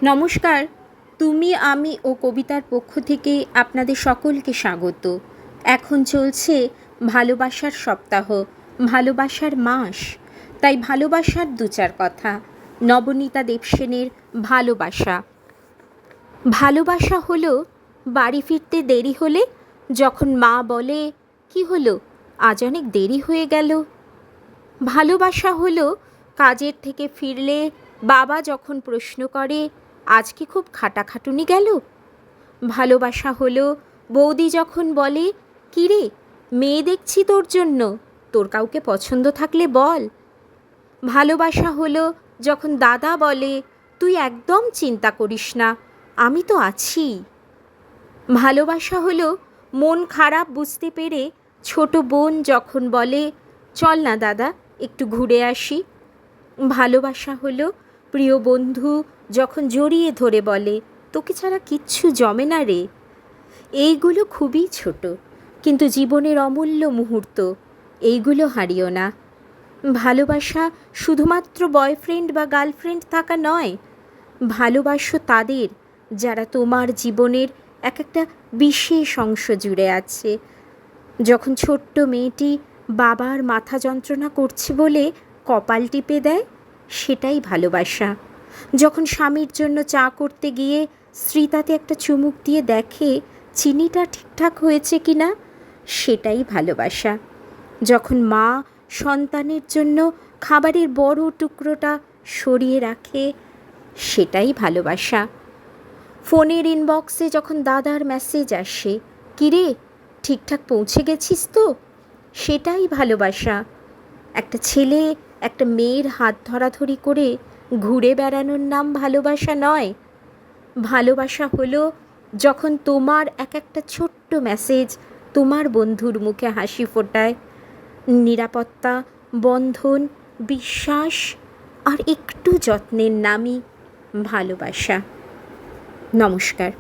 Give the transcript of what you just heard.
নমস্কার। তুমি আমি ও কবিতার পক্ষ থেকে আপনাদের সকলকে স্বাগত। এখন চলছে ভালোবাসার সপ্তাহ, ভালোবাসার মাস। তাই ভালোবাসার দু চার কথা। নবনীতা দেবসেনের ভালোবাসা। ভালোবাসা হলো বাড়ি ফিরতে দেরি হলে যখন মা বলে, কি হলো আজ অনেক দেরি হয়ে গেল। ভালোবাসা হলো কাজের থেকে ফিরলে বাবা যখন প্রশ্ন করে, আজ কি খুব খাটাখাটুনি গেল। ভালোবাসা হলো বৌদি যখন বলে, কী রে মেয়ে দেখছি তোর জন্য, তোর কাউকে পছন্দ থাকলে বল। ভালোবাসা হলো যখন দাদা বলে, তুই একদম চিন্তা করিস না, আমি তো আছি। ভালোবাসা হলো মন খারাপ বুঝতে পেরে ছোট বোন যখন বলে, চল না দাদা একটু ঘুরে আসি। ভালোবাসা হলো প্রিয় বন্ধু যখন জড়িয়ে ধরে বলে, তোকে ছাড়া কিচ্ছু জমে না রে। এইগুলো খুবই ছোট কিন্তু জীবনের অমূল্য মুহূর্ত, এইগুলো হারিও না। ভালোবাসা শুধুমাত্র বয়ফ্রেন্ড বা গার্লফ্রেন্ড থাকা নয়, ভালোবাসো তাদের যারা তোমার জীবনের এক একটা বিশেষ অংশ জুড়ে আছে। যখন ছোট্ট মেয়েটি বাবার মাথা যন্ত্রণা করছে বলে কপাল টিপে দেয়, সেটাই ভালোবাসা। যখন স্বামীর জন্য চা করতে গিয়ে স্ত্রী তাতে একটা চুমুক দিয়ে দেখে চিনিটা ঠিকঠাক হয়েছে কি না, সেটাই ভালোবাসা। যখন মা সন্তানের জন্য খাবারের বড় টুকরোটা সরিয়ে রাখে, সেটাই ভালোবাসা। ফোনের ইনবক্সে যখন দাদার মেসেজ আসে, কিরে ঠিকঠাক পৌঁছে গেছিস তো, সেটাই ভালোবাসা। একটা ছেলে একটা মেয়ের হাত ধরাধরি করে ঘুরে বেড়ানোর নাম ভালোবাসা নয়। ভালোবাসা হলো যখন তোমার এক একটা ছোট্ট মেসেজ তোমার বন্ধুর মুখে হাসি ফোটায়। নিরাপত্তা, বন্ধন, বিশ্বাস আর একটু যত্নের নামই ভালোবাসা। নমস্কার।